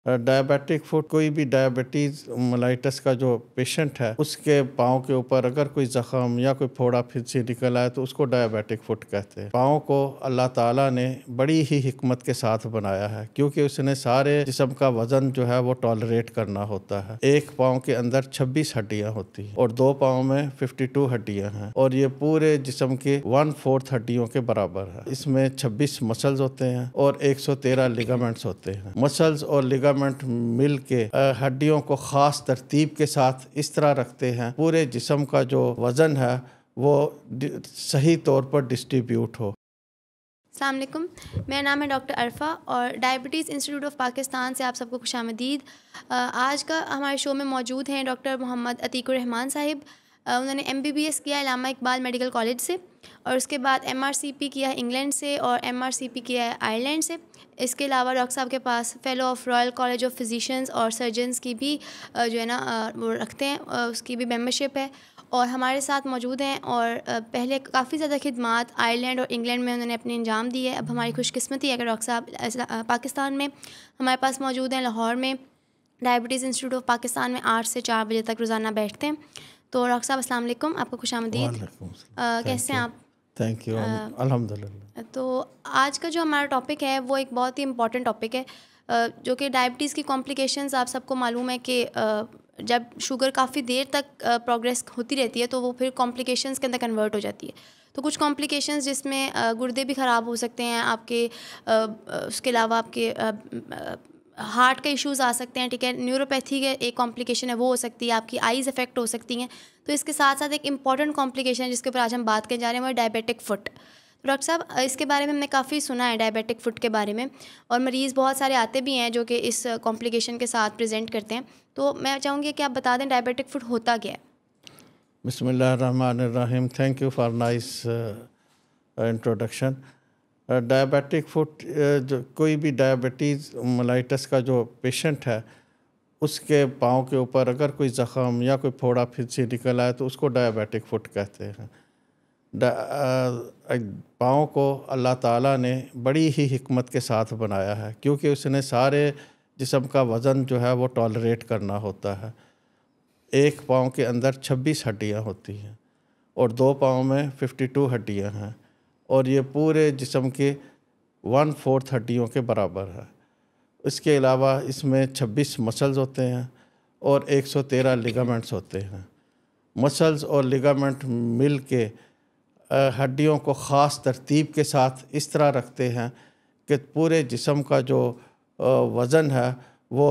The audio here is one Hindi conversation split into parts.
डायबिटिक फुट, कोई भी डायबिटीज़ मेलाइटस का जो पेशेंट है उसके पाँव के ऊपर अगर कोई ज़ख़म या कोई फोड़ा फिंसी निकल आए तो उसको डायबिटिक फुट कहते हैं। पाँव को अल्लाह ताला ने बड़ी ही हिकमत के साथ बनाया है, क्योंकि उसने सारे जिस्म का वज़न जो है वो टॉलरेट करना होता है। एक पाँव के अंदर 26 हड्डियाँ होती हैं और दो पाँव में 52 हड्डियाँ हैं और ये पूरे जिस्म के 1/4 हड्डियों के बराबर है। इसमें 26 मसल्स होते हैं और 113 लिगामेंट्स होते हैं। मसल्स और लिगामेंट मिल के हड्डियों को ख़ास तरतीब के साथ इस तरह रखते हैं पूरे जिस्म का जो वज़न है वो सही तौर पर डिस्ट्रीब्यूट हो। अस्सलाम वालेकुम, मेरा नाम है डॉक्टर अरफ़ा और डायबिटीज़ इंस्टीट्यूट ऑफ पाकिस्तान से आप सबको खुशामदीद। आज का हमारे शो में मौजूद हैं डॉक्टर मोहम्मद अतीकुर रहमान साहिब। उन्होंने MBBS किया इलामा इकबाल मेडिकल कॉलेज से और उसके बाद MRCP किया है इंग्लैंड से और MRCP किया है आयरलैंड से। इसके अलावा डॉक्टर साहब के पास fellow of Royal College of Physicians और सर्जन्स की भी जो है ना वो रखते हैं, उसकी भी मेंबरशिप है और हमारे साथ मौजूद हैं। और पहले काफ़ी ज़्यादा खिदमात आयरलैंड और इंग्लैंड में उन्होंने अपने अंजाम दी है। अब हमारी खुशकिस्मती है कि डॉक्टर साहब पाकिस्तान में हमारे पास मौजूद हैं, लाहौर में डायबिटीज़ इंस्टीट्यूट ऑफ पाकिस्तान में 8 से 4 बजे तक रोज़ाना बैठते हैं। तो डॉक्टर साहब अस्सलाम वालेकुम, आपको खुशामदीद। कैसे हैं आप? Thank you. अल्हम्दुलिल्लाह। तो आज का जो हमारा टॉपिक है वो एक बहुत ही इम्पॉर्टेंट टॉपिक है, जो कि डायबिटीज़ की कॉम्प्लिकेशंस। आप सबको मालूम है कि जब शुगर काफ़ी देर तक प्रोग्रेस होती रहती है तो वो फिर कॉम्प्लिकेशंस के अंदर कन्वर्ट हो जाती है। तो कुछ कॉम्प्लिकेशंस जिसमें गुर्दे भी ख़राब हो सकते हैं आपके, उसके अलावा आपके हार्ट के इश्यूज़ आ सकते हैं, ठीक है। न्यूरोपैथी के एक कॉम्प्लिकेशन है वो हो सकती है, आपकी आइज़ अफेक्ट हो सकती हैं। तो इसके साथ साथ एक इंपॉर्टेंट कॉम्प्लिकेशन है जिसके ऊपर आज हम बात करने जा रहे हैं, वो है डायबिटिक फुट। तो डॉक्टर साहब, इसके बारे में हमने काफ़ी सुना है डायबिटिक फुट के बारे में, और मरीज़ बहुत सारे आते भी हैं जो कि इस कॉम्प्लिकेशन के साथ प्रेजेंट करते हैं। तो मैं चाहूँगी कि आप बता दें डायबिटिक फुट होता क्या है। बिस्मिल्लाहिर्रहमानिर्रहीम। Thank you for nice introduction. Diabetic foot, जो कोई भी डायबिटीज़ मेलाइटस का जो पेशेंट है उसके पाँव के ऊपर अगर कोई ज़ख़म या कोई फोड़ा फिंसी निकल आए तो उसको डायबिटिक फुट कहते हैं। पाँव को अल्लाह ताला ने बड़ी ही हिकमत के साथ बनाया है, क्योंकि उसने सारे जिस्म का वज़न जो है वो टॉलरेट करना होता है। एक पाँव के अंदर 26 हड्डियाँ होती हैं और दो पाँव में 52 हड्डियाँ हैं और ये पूरे जिस्म के 1/4 हड्डियों के बराबर है। इसके अलावा इसमें 26 मसल्स होते हैं और 113 लिगामेंट्स होते हैं। मसल्स और लिगामेंट मिल के हड्डियों को ख़ास तरतीब के साथ इस तरह रखते हैं कि पूरे जिस्म का जो वज़न है वो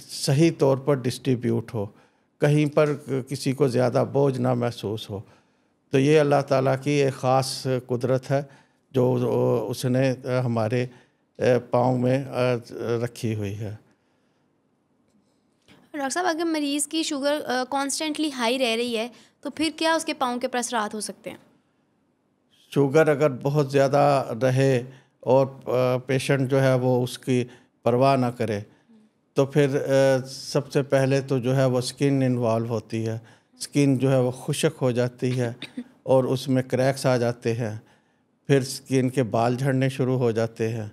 सही तौर पर डिस्ट्रीब्यूट हो, कहीं पर किसी को ज़्यादा बोझ ना महसूस हो। तो ये अल्लाह ताला की एक ख़ास कुदरत है जो उसने हमारे पाँव में रखी हुई है। डॉक्टर साहब, अगर मरीज़ की शुगर कॉन्स्टेंटली हाई रह रही है तो फिर क्या उसके पाँव के ऊपर असरात हो सकते हैं? शुगर अगर बहुत ज़्यादा रहे और पेशेंट जो है वो उसकी परवाह ना करे तो फिर सबसे पहले तो जो है वो स्किन इन्वॉल्व होती है। स्किन जो है वो खुश्क हो जाती है और उसमें क्रैक्स आ जाते हैं। फिर स्किन के बाल झड़ने शुरू हो जाते हैं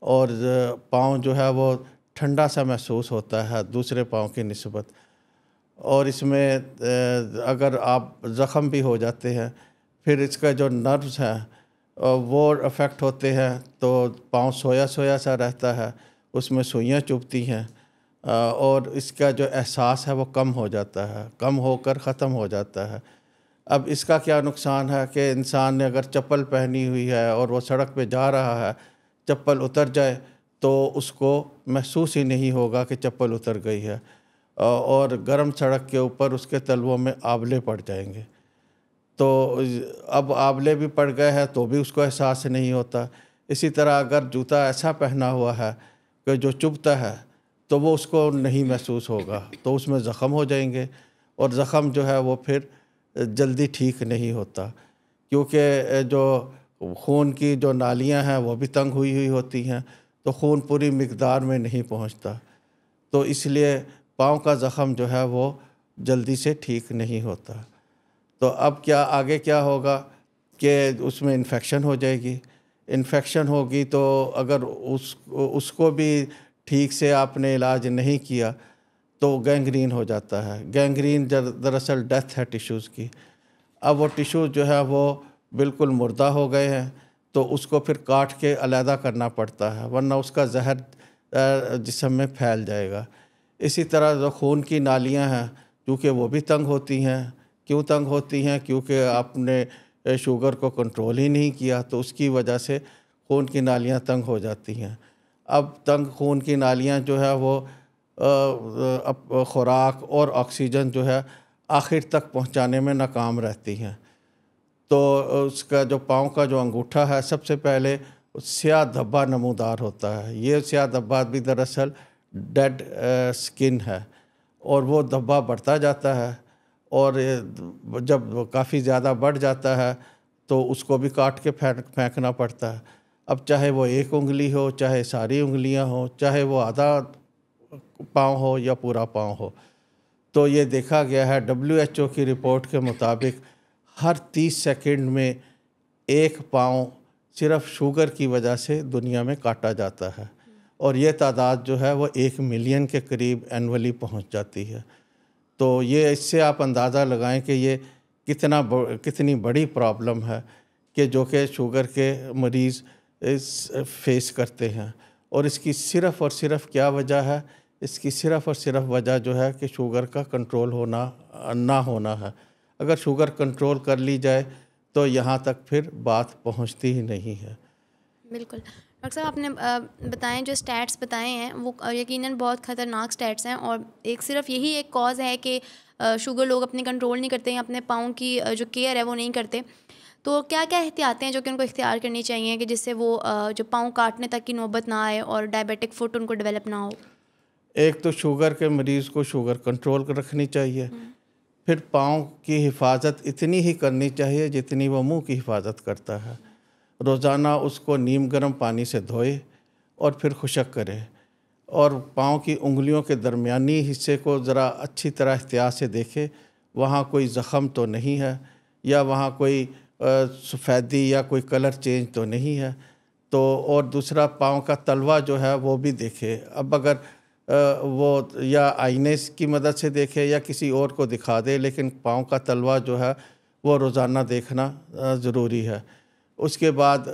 और पाँव जो है वो ठंडा सा महसूस होता है दूसरे पाँव की निस्बत। और इसमें अगर आप ज़ख़म भी हो जाते हैं, फिर इसका जो नर्व्स हैं वो अफेक्ट होते हैं तो पाँव सोया सोया सा रहता है, उसमें सुइयाँ चुभती हैं और इसका जो एहसास है वो कम हो जाता है, कम होकर ख़त्म हो जाता है। अब इसका क्या नुकसान है कि इंसान ने अगर चप्पल पहनी हुई है और वो सड़क पे जा रहा है, चप्पल उतर जाए तो उसको महसूस ही नहीं होगा कि चप्पल उतर गई है और गर्म सड़क के ऊपर उसके तलवों में आंवले पड़ जाएंगे। तो अब आंवले भी पड़ गए हैं तो भी उसको एहसास नहीं होता। इसी तरह अगर जूता ऐसा पहना हुआ है कि जो चुभता है तो वो उसको नहीं महसूस होगा, तो उसमें ज़ख़म हो जाएंगे और ज़ख़म जो है वो फिर जल्दी ठीक नहीं होता, क्योंकि जो खून की जो नालियां हैं वो भी तंग हुई हुई होती हैं, तो खून पूरी मिकदार में नहीं पहुंचता। तो इसलिए पाँव का ज़ख़म जो है वो जल्दी से ठीक नहीं होता। तो अब क्या आगे क्या होगा कि उसमें इन्फेक्शन हो जाएगी। इन्फेक्शन होगी तो अगर उसको भी ठीक से आपने इलाज नहीं किया तो गैंग्रीन हो जाता है। गैंग्रीन दरअसल डेथ है टिश्यूज़ की। अब वो टिश्यू जो है वो बिल्कुल मुर्दा हो गए हैं, तो उसको फिर काट के अलहदा करना पड़ता है, वरना उसका जहर जिस्म में फैल जाएगा। इसी तरह जो खून की नालियां हैं, क्योंकि वो भी तंग होती हैं। क्यों तंग होती हैं? क्योंकि आपने शुगर को कंट्रोल ही नहीं किया, तो उसकी वजह से खून की नालियां तंग हो जाती हैं। अब तंग खून की नालियां जो है वो अब खुराक और ऑक्सीजन जो है आखिर तक पहुंचाने में नाकाम रहती हैं। तो उसका जो पाँव का जो अंगूठा है, सबसे पहले स्याह धब्बा नमूदार होता है। ये स्याह धब्बा भी दरअसल डेड स्किन है, और वो धब्बा बढ़ता जाता है, और जब काफ़ी ज़्यादा बढ़ जाता है तो उसको भी काट के फेंकना पड़ता है। अब चाहे वो एक उंगली हो, चाहे सारी उंगलियां हो, चाहे वो आधा पाँव हो या पूरा पाँव हो। तो ये देखा गया है WHO की रिपोर्ट के मुताबिक हर 30 सेकंड में एक पाँव सिर्फ शुगर की वजह से दुनिया में काटा जाता है, और ये तादाद जो है वो 1 मिलियन के करीब एनुअली पहुंच जाती है। तो ये इससे आप अंदाज़ा लगाएं कि ये कितनी बड़ी प्रॉब्लम है कि जो कि शुगर के मरीज़ फेस करते हैं। और इसकी सिर्फ़ और सिर्फ क्या वजह है? इसकी सिर्फ़ और सिर्फ वजह जो है कि शुगर का कंट्रोल ना होना है। अगर शुगर कंट्रोल कर ली जाए तो यहाँ तक फिर बात पहुँचती ही नहीं है। बिल्कुल। डॉक्टर साहब, आपने बताएँ जो स्टैट्स बताए हैं वो यकीनन बहुत ख़तरनाक स्टैट्स हैं, और एक सिर्फ यही एक कॉज़ है कि शुगर लोग अपने कंट्रोल नहीं करते हैं, अपने पाँव की जो केयर है वो नहीं करते। तो क्या क्या एहतियातें हैं जो कि उनको इख्तियार करनी चाहिए कि जिससे वो जो पाँव काटने तक की नौबत ना आए और डायबिटिक फुट उनको डेवलप ना हो? एक तो शुगर के मरीज़ को शुगर कंट्रोल कर रखनी चाहिए। फिर पाँव की हिफाजत इतनी ही करनी चाहिए जितनी वो मुंह की हिफाजत करता है। रोज़ाना उसको नीम गर्म पानी से धोए और फिर खुशक करे, और पाँव की उंगलियों के दरमियानी हिस्से को ज़रा अच्छी तरह एहतियात से देखे, वहाँ कोई ज़ख़म तो नहीं है, या वहाँ कोई सफ़ेदी या कोई कलर चेंज तो नहीं है। तो और दूसरा, पाँव का तलवा जो है वो भी देखे। अब अगर वो या आईने की मदद से देखे या किसी और को दिखा दे, लेकिन पाँव का तलवा जो है वो रोज़ाना देखना ज़रूरी है। उसके बाद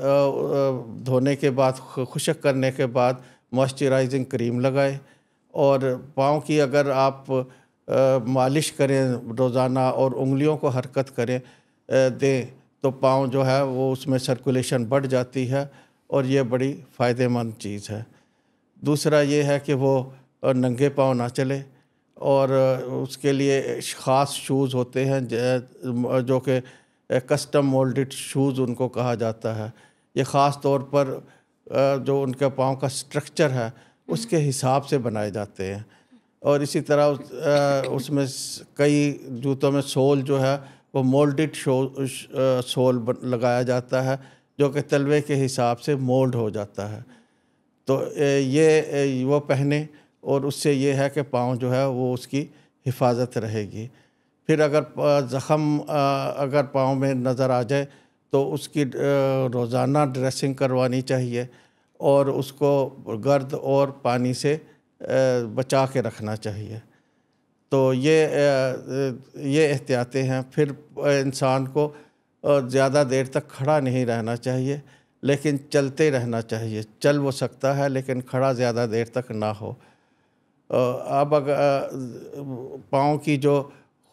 धोने के बाद, खुशक करने के बाद मॉइस्चराइजिंग क्रीम लगाए, और पाँव की अगर आप मालिश करें रोज़ाना और उंगलियों को हरकत करें दें, तो पाँव जो है वो उसमें सर्कुलेशन बढ़ जाती है, और ये बड़ी फ़ायदेमंद चीज़ है। दूसरा ये है कि वो नंगे पाँव ना चले, और उसके लिए ख़ास शूज़ होते हैं जो कि कस्टम मोल्डेड शूज़ उनको कहा जाता है। ये ख़ास तौर पर जो उनके पाँव का स्ट्रक्चर है उसके हिसाब से बनाए जाते हैं। और इसी तरह उसमें कई जूतों में सोल जो है वो मोल्डेड सोल लगाया जाता है, जो कि तलवे के हिसाब से मोल्ड हो जाता है। तो ये वो पहने, और उससे ये है कि पाँव जो है वो उसकी हिफाजत रहेगी। फिर अगर ज़ख़म अगर पाँव में नज़र आ जाए तो उसकी रोज़ाना ड्रेसिंग करवानी चाहिए, और उसको गर्द और पानी से बचा के रखना चाहिए। तो ये एहतियातें हैं। फिर इंसान को ज़्यादा देर तक खड़ा नहीं रहना चाहिए, लेकिन चलते रहना चाहिए। चल वो सकता है, लेकिन खड़ा ज़्यादा देर तक ना हो। अब अगर पाँव की जो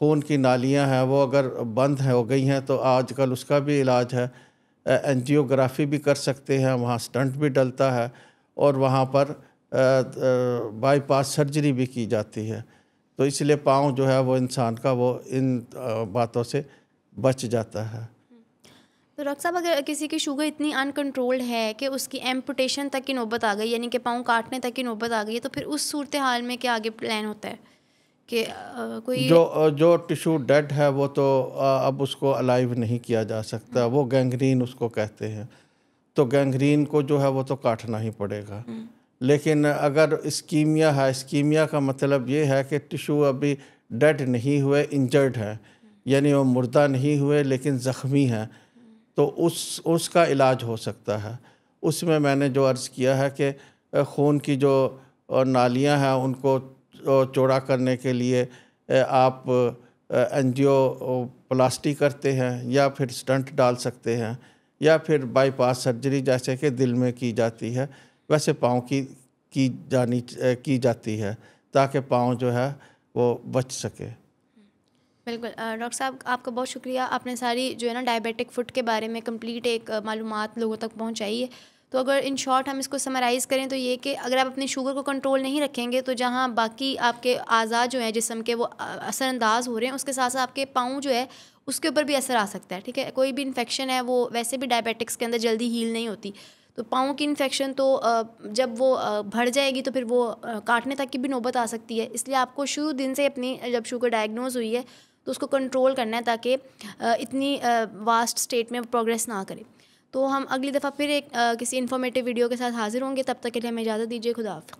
खून की नालियां हैं वो अगर बंद हो गई हैं, तो आजकल उसका भी इलाज है। एंजियोग्राफी भी कर सकते हैं, वहाँ स्टंट भी डलता है, और वहाँ पर बाईपास सर्जरी भी की जाती है। तो इसलिए पाँव जो है वो इंसान का वो इन बातों से बच जाता है। तो डॉक्टर साहब, अगर किसी की शुगर इतनी अनकंट्रोल्ड है कि उसकी एम्पुटेशन तक की नौबत आ गई, यानी कि पाँव काटने तक की नौबत आ गई है, तो फिर उस सूरत हाल में क्या आगे प्लान होता है कि कोई जो टिश्यू डेड है वो तो अब उसको अलाइव नहीं किया जा सकता, वो गैंग्रीन उसको कहते हैं। तो गैंग्रीन को जो है वो तो काटना ही पड़ेगा। लेकिन अगर इस्कीमिया है, इस्कीमिया का मतलब ये है कि टिश्यू अभी डेड नहीं हुए, इंजर्ड है, यानी वो मुर्दा नहीं हुए लेकिन ज़ख्मी हैं, तो उसका इलाज हो सकता है। उसमें मैंने जो अर्ज़ किया है कि खून की जो और नालियां हैं उनको चौड़ा करने के लिए आप एंजियोप्लास्टी करते हैं या फिर स्टंट डाल सकते हैं या फिर बाईपास सर्जरी जैसे कि दिल में की जाती है वैसे पाँव की जाती है ताकि पाँव जो है वो बच सके। बिल्कुल डॉक्टर साहब आपका बहुत शुक्रिया, आपने सारी जो है ना डायबिटिक फुट के बारे में कंप्लीट एक मालूमात लोगों तक पहुंचाई है। तो अगर इन शॉर्ट हम इसको समराइज़ करें तो ये कि अगर आप अपनी शुगर को कंट्रोल नहीं रखेंगे तो जहां बाकी आपके आज़ा जो हैं जिस्म के वो असरअंदाज हो रहे हैं, उसके साथ साथ आपके पाँव जो है उसके ऊपर भी असर आ सकता है। ठीक है, कोई भी इन्फेक्शन है वो वैसे भी डायबिटिक्स के अंदर जल्दी हील नहीं होती, तो पाँव की इन्फेक्शन तो जब वो बढ़ जाएगी तो फिर वो काटने तक की भी नौबत आ सकती है। इसलिए आपको शुरू दिन से अपनी जब शुगर डायग्नोज हुई है तो उसको कंट्रोल करना है ताकि इतनी वास्ट स्टेट में प्रोग्रेस ना करे। तो हम अगली दफ़ा फिर एक किसी इन्फॉर्मेटिव वीडियो के साथ हाज़िर होंगे, तब तक के लिए हमें इजाज़त दीजिए। खुदा हाफ़िज़।